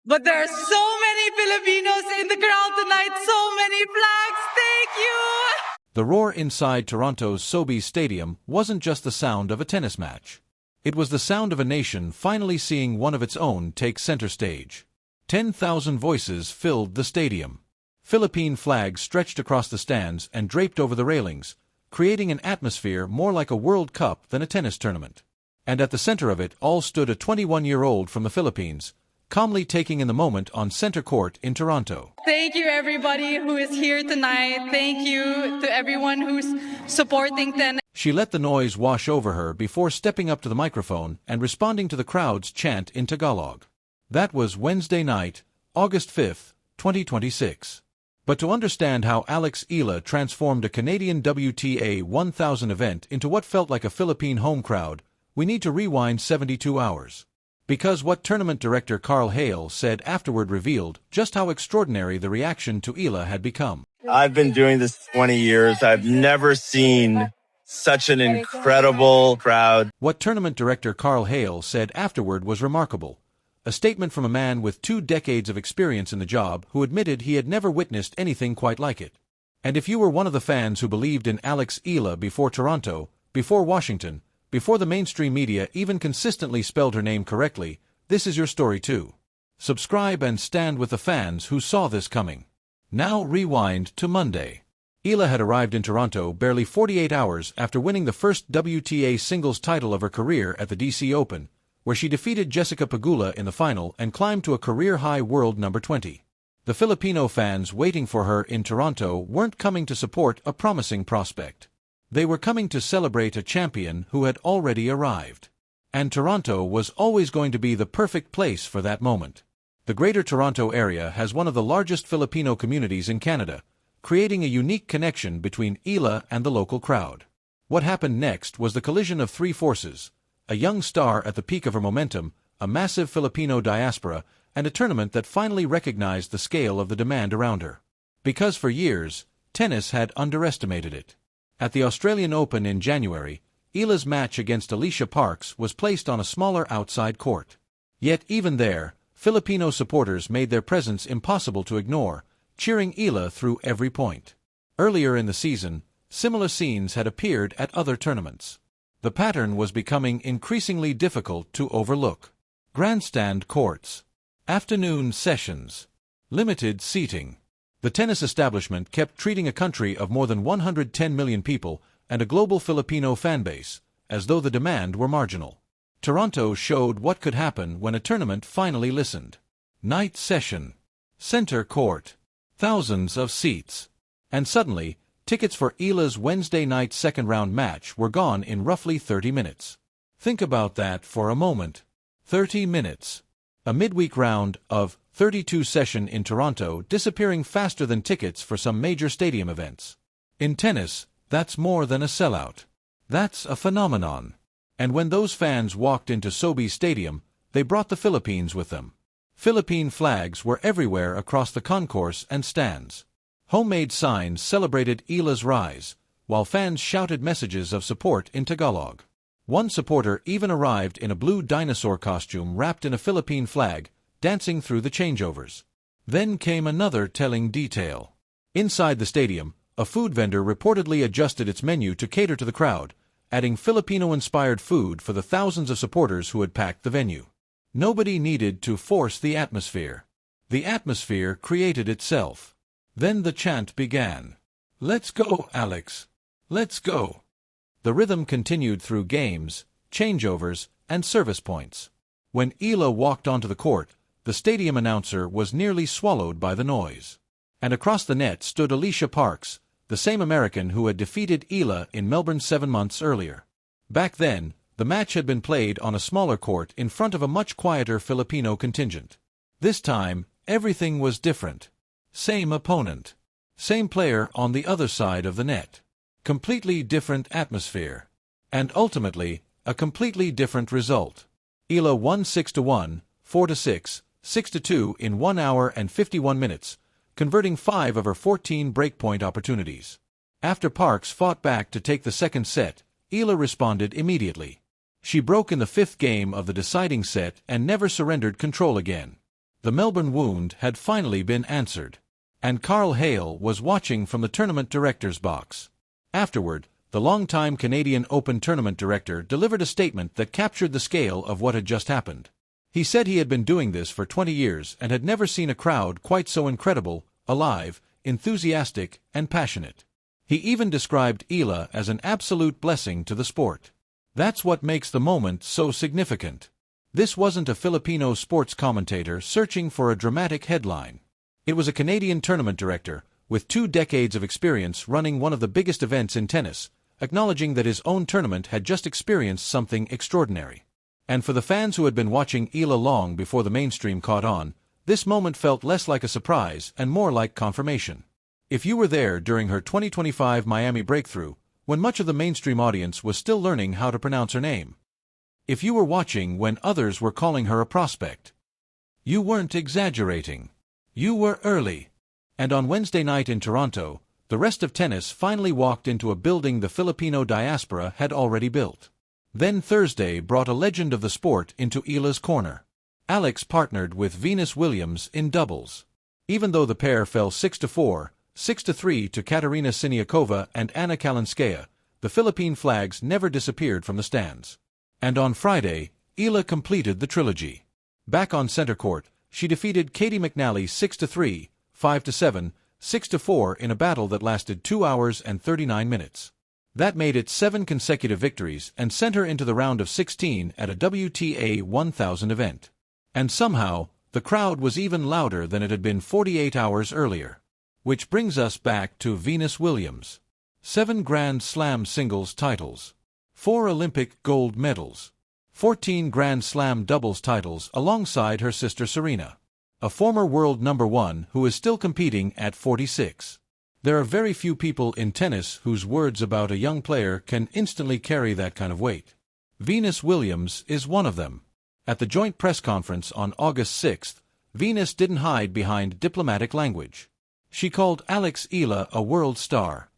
But there are so many Filipinos in the crowd tonight, so many flags, thank you! The roar inside Toronto's Sobeys Stadium wasn't just the sound of a tennis match. It was the sound of a nation finally seeing one of its own take center stage. 10,000 voices filled the stadium. Philippine flags stretched across the stands and draped over the railings, creating an atmosphere more like a World Cup than a tennis tournament. And at the center of it all stood a 21-year-old from the Philippines, calmly taking in the moment on center court in Toronto. Thank you everybody who is here tonight. Thank you to everyone who's supporting tennis. She let the noise wash over her before stepping up to the microphone and responding to the crowd's chant in Tagalog. That was Wednesday night, August 5, 2026. But to understand how Alex Eala transformed a Canadian WTA 1000 event into what felt like a Philippine home crowd, we need to rewind 72 hours. Because what tournament director Carl Hale said afterward revealed just how extraordinary the reaction to Eala had become. I've been doing this 20 years. I've never seen such an incredible crowd. What tournament director Carl Hale said afterward was remarkable. A statement from a man with 2 decades of experience in the job who admitted he had never witnessed anything quite like it. And if you were one of the fans who believed in Alex Eala before Toronto, before Washington, before the mainstream media even consistently spelled her name correctly, this is your story too. Subscribe and stand with the fans who saw this coming. Now rewind to Monday. Eala had arrived in Toronto barely 48 hours after winning the first WTA singles title of her career at the DC Open, where she defeated Jessica Pegula in the final and climbed to a career-high world number 20. The Filipino fans waiting for her in Toronto weren't coming to support a promising prospect. They were coming to celebrate a champion who had already arrived. And Toronto was always going to be the perfect place for that moment. The Greater Toronto Area has one of the largest Filipino communities in Canada, creating a unique connection between Eala and the local crowd. What happened next was the collision of 3 forces: a young star at the peak of her momentum, a massive Filipino diaspora, and a tournament that finally recognized the scale of the demand around her. Because for years, tennis had underestimated it. At the Australian Open in January, Eala's match against Alicia Parks was placed on a smaller outside court. Yet even there, Filipino supporters made their presence impossible to ignore, cheering Eala through every point. Earlier in the season, similar scenes had appeared at other tournaments. The pattern was becoming increasingly difficult to overlook. Grandstand courts, afternoon sessions, limited seating. The tennis establishment kept treating a country of more than 110 million people and a global Filipino fanbase as though the demand were marginal. Toronto showed what could happen when a tournament finally listened. Night session, center court, thousands of seats. And suddenly, tickets for Eala's Wednesday night second-round match were gone in roughly 30 minutes. Think about that for a moment. 30 minutes. A midweek round of 32 session in Toronto disappearing faster than tickets for some major stadium events. In tennis, that's more than a sellout. That's a phenomenon. And when those fans walked into Sobeys Stadium, they brought the Philippines with them. Philippine flags were everywhere across the concourse and stands. Homemade signs celebrated Eala's rise, while fans shouted messages of support in Tagalog. One supporter even arrived in a blue dinosaur costume wrapped in a Philippine flag, dancing through the changeovers. Then came another telling detail. Inside the stadium, a food vendor reportedly adjusted its menu to cater to the crowd, adding Filipino-inspired food for the thousands of supporters who had packed the venue. Nobody needed to force the atmosphere. The atmosphere created itself. Then the chant began. "Let's go, Alex. Let's go." The rhythm continued through games, changeovers, and service points. When Eala walked onto the court, the stadium announcer was nearly swallowed by the noise. And across the net stood Alicia Parks, the same American who had defeated Eala in Melbourne 7 months earlier. Back then, the match had been played on a smaller court in front of a much quieter Filipino contingent. This time, everything was different. Same opponent. Same player on the other side of the net. Completely different atmosphere. And ultimately, a completely different result. Eala won 6-1, 4-6, 6-2 in 1 hour and 51 minutes, converting 5 of her 14 breakpoint opportunities. After Parks fought back to take the second set, Eala responded immediately. She broke in the 5th game of the deciding set and never surrendered control again. The Melbourne wound had finally been answered. And Carl Hale was watching from the tournament director's box. Afterward, the longtime Canadian Open tournament director delivered a statement that captured the scale of what had just happened. He said he had been doing this for 20 years and had never seen a crowd quite so incredible, alive, enthusiastic, and passionate. He even described Eala as an absolute blessing to the sport. That's what makes the moment so significant. This wasn't a Filipino sports commentator searching for a dramatic headline. It was a Canadian tournament director, with 2 decades of experience running one of the biggest events in tennis, acknowledging that his own tournament had just experienced something extraordinary. And for the fans who had been watching Eala long before the mainstream caught on, this moment felt less like a surprise and more like confirmation. If you were there during her 2025 Miami breakthrough, when much of the mainstream audience was still learning how to pronounce her name. If you were watching when others were calling her a prospect. You weren't exaggerating. You were early. And on Wednesday night in Toronto, the rest of tennis finally walked into a building the Filipino diaspora had already built. Then Thursday brought a legend of the sport into Eala's corner. Alex partnered with Venus Williams in doubles. Even though the pair fell 6-4, 6-3 to Katerina Siniakova and Anna Kalinskaya, the Philippine flags never disappeared from the stands. And on Friday, Eala completed the trilogy. Back on center court, she defeated Katie McNally 6-3, 5-7, 6-4 in a battle that lasted 2 hours and 39 minutes. That made it 7 consecutive victories and sent her into the round of 16 at a WTA 1000 event. And somehow, the crowd was even louder than it had been 48 hours earlier. Which brings us back to Venus Williams. 7 Grand Slam singles titles. 4 Olympic gold medals. 14 Grand Slam doubles titles alongside her sister Serena. A former world number 1 who is still competing at 46. There are very few people in tennis whose words about a young player can instantly carry that kind of weight. Venus Williams is one of them. At the joint press conference on August 6th, Venus didn't hide behind diplomatic language. She called Alex Eala a world star.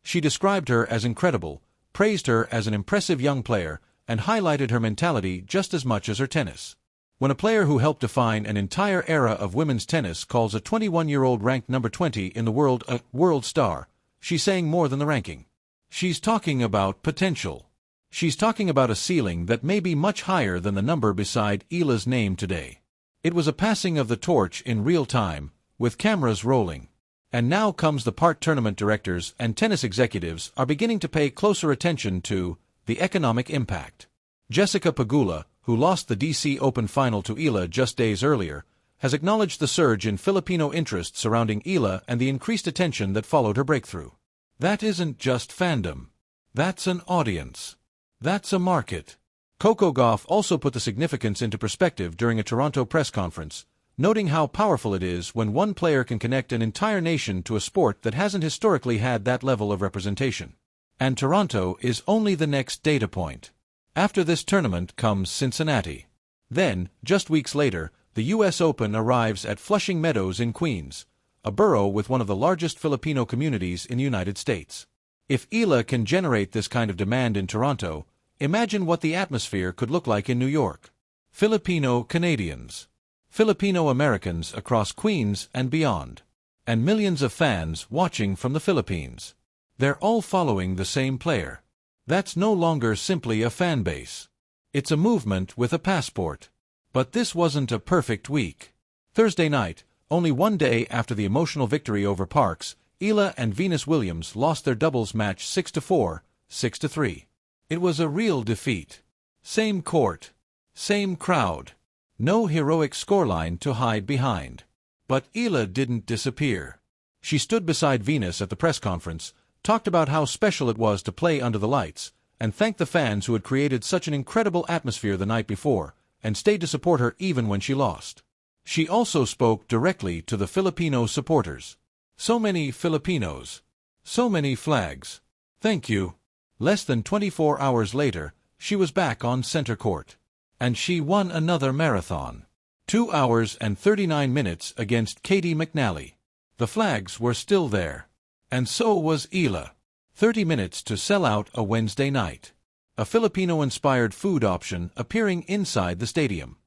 She described her as incredible, praised her as an impressive young player, and highlighted her mentality just as much as her tennis. When a player who helped define an entire era of women's tennis calls a 21-year-old ranked number 20 in the world a world star, she's saying more than the ranking. She's talking about potential. She's talking about a ceiling that may be much higher than the number beside Eala's name today. It was a passing of the torch in real time, with cameras rolling. And now comes the part tournament directors and tennis executives are beginning to pay closer attention to the economic impact. Jessica Pegula, who lost the DC Open final to Eala just days earlier, has acknowledged the surge in Filipino interest surrounding Eala and the increased attention that followed her breakthrough. That isn't just fandom. That's an audience. That's a market. Coco Gauff also put the significance into perspective during a Toronto press conference, noting how powerful it is when one player can connect an entire nation to a sport that hasn't historically had that level of representation. And Toronto is only the next data point. After this tournament comes Cincinnati. Then, just weeks later, the U.S. Open arrives at Flushing Meadows in Queens, a borough with one of the largest Filipino communities in the United States. If Eala can generate this kind of demand in Toronto, imagine what the atmosphere could look like in New York. Filipino Canadians. Filipino Americans across Queens and beyond. And millions of fans watching from the Philippines. They're all following the same player. That's no longer simply a fan base. It's a movement with a passport. But this wasn't a perfect week. Thursday night, only one day after the emotional victory over Parks, Eala and Venus Williams lost their doubles match 6-4, 6-3. It was a real defeat. Same court. Same crowd. No heroic scoreline to hide behind. But Eala didn't disappear. She stood beside Venus at the press conference, talked about how special it was to play under the lights, and thanked the fans who had created such an incredible atmosphere the night before, and stayed to support her even when she lost. She also spoke directly to the Filipino supporters. So many Filipinos. So many flags. Thank you. Less than 24 hours later, she was back on center court. And she won another marathon. 2 hours and 39 minutes against Katie McNally. The flags were still there. And so was Eala. 30 minutes to sell out a Wednesday night. A Filipino-inspired food option appearing inside the stadium.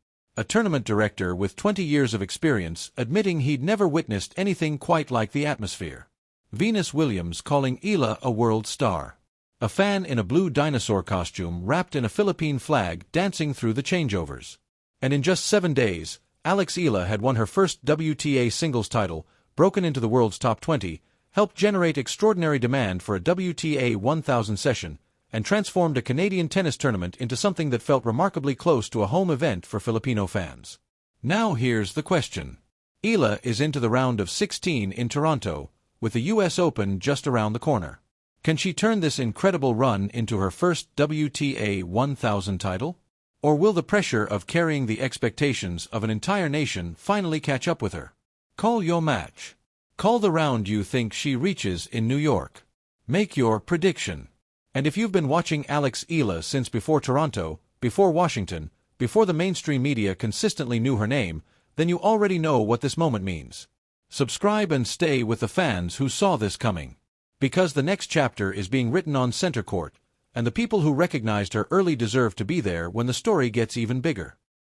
a tournament director with 20 years of experience, admitting he'd never witnessed anything quite like the atmosphere. Venus Williams calling Eala a world star. A fan in a blue dinosaur costume wrapped in a Philippine flag dancing through the changeovers. And in just 7 days, Alex Eala had won her first WTA singles title, broken into the world's top 20, helped generate extraordinary demand for a WTA 1000 session, and transformed a Canadian tennis tournament into something that felt remarkably close to a home event for Filipino fans. Now here's the question. Eala is into the round of 16 in Toronto, with the US Open just around the corner. Can she turn this incredible run into her first WTA 1000 title? Or will the pressure of carrying the expectations of an entire nation finally catch up with her? Call your match. Call the round you think she reaches in New York. Make your prediction. And if you've been watching Alex Eala since before Toronto, before Washington, before the mainstream media consistently knew her name, then you already know what this moment means. Subscribe and stay with the fans who saw this coming. Because the next chapter is being written on center court, and the people who recognized her early deserve to be there when the story gets even bigger.